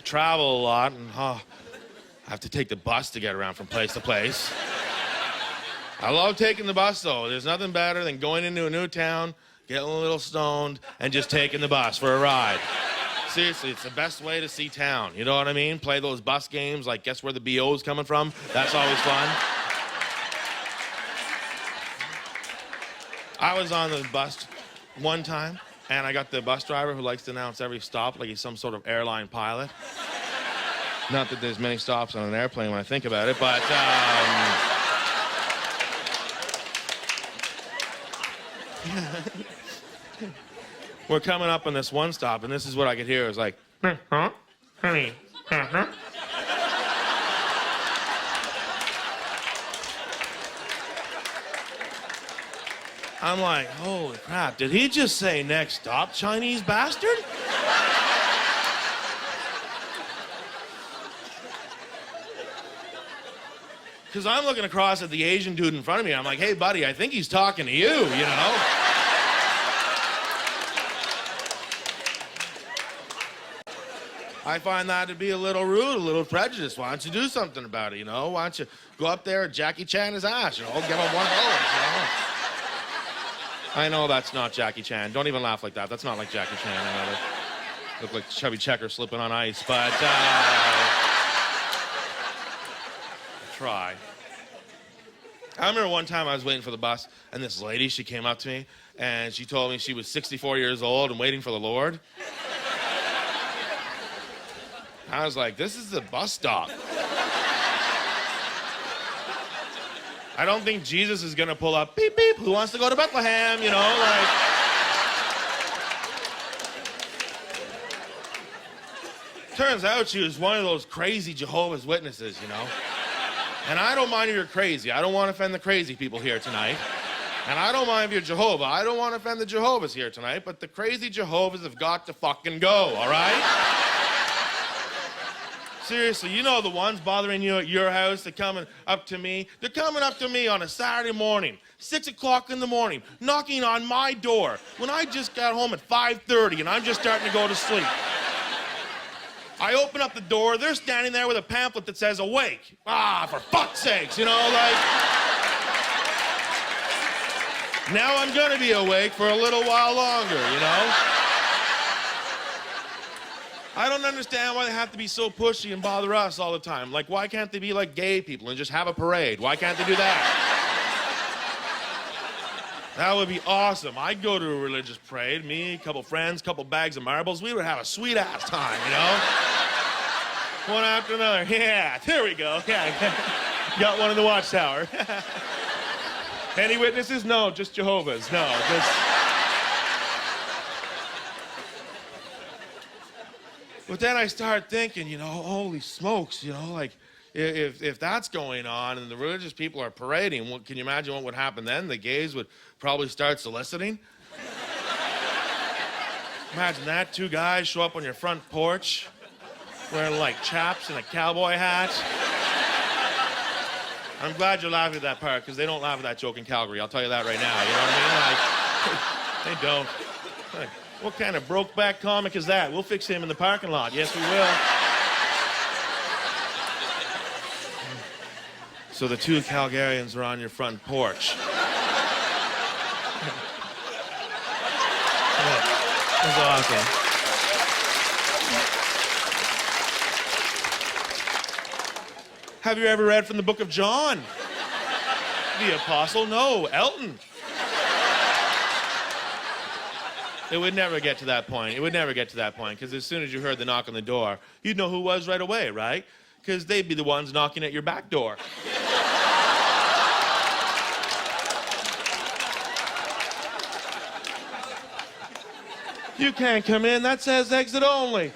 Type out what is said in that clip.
travel a lot, and I have to take the bus to get around from place to place. I love taking the bus, though. There's nothing better than going into a new town, getting a little stoned, and just taking the bus for a ride. Seriously, it's the best way to see town. You know what I mean? Play those bus games, like guess where the BO's coming from? That's always fun. I was on the bus one time, and I got the bus driver who likes to announce every stop like he's some sort of airline pilot. Not that there's many stops on an airplane when I think about it, but we're coming up on this one stop, and this is what I could hear. It was like, huh? Honey, huh? I'm like, holy crap, did he just say next stop, Chinese bastard? Because I'm looking across at the Asian dude in front of me. I'm like, hey, buddy, I think he's talking to you, you know? I find that to be a little rude, a little prejudiced. Why don't you do something about it, you know? Why don't you go up there and Jackie Chan his ass, you know? Give him $1, you know? I know that's not Jackie Chan. Don't even laugh like that. That's not like Jackie Chan. I know, look like Chubby Checker slipping on ice, but try. I remember one time I was waiting for the bus, and this lady, she came up to me, and she told me she was 64 years old and waiting for the Lord. I was like, this is the bus stop. I don't think Jesus is gonna pull up, beep, beep, who wants to go to Bethlehem, you know, like. Turns out she was one of those crazy Jehovah's Witnesses, you know. And I don't mind if you're crazy. I don't want to offend the crazy people here tonight. And I don't mind if you're Jehovah. I don't want to offend the Jehovah's here tonight, but the crazy Jehovah's have got to fucking go, all right? Seriously, you know the ones bothering you at your house, they're coming up to me. They're coming up to me on a Saturday morning, 6 o'clock in the morning, knocking on my door when I just got home at 5:30 and I'm just starting to go to sleep. I open up the door, they're standing there with a pamphlet that says awake. Ah, for fuck's sakes, you know, like. Now I'm gonna be awake for a little while longer, you know? I don't understand why they have to be so pushy and bother us all the time. Like, why can't they be like gay people and just have a parade? Why can't they do that? That would be awesome. I'd go to a religious parade, me, a couple friends, couple bags of marbles. We would have a sweet-ass time, you know? One after another. Yeah, there we go. Yeah, got one in the watchtower. Any witnesses? No, just Jehovah's. No, just... But then I started thinking, you know, holy smokes, you know, like, if that's going on and the religious people are parading, what, can you imagine what would happen then? The gays would probably start soliciting. Imagine that, 2 guys show up on your front porch wearing, like, chaps and a cowboy hat. I'm glad you're laughing at that part, because they don't laugh at that joke in Calgary. I'll tell you that right now, you know what I mean? Like, they don't. Like, what kind of broke-back comic is that? We'll fix him in the parking lot. Yes, we will. So the 2 Calgarians are on your front porch. That's awesome. Have you ever read from the book of John? The apostle? No, Elton. It would never get to that point. It would never get to that point, because as soon as you heard the knock on the door, you'd know who it was right away, right? Because they'd be the ones knocking at your back door. You can't come in. That says exit only.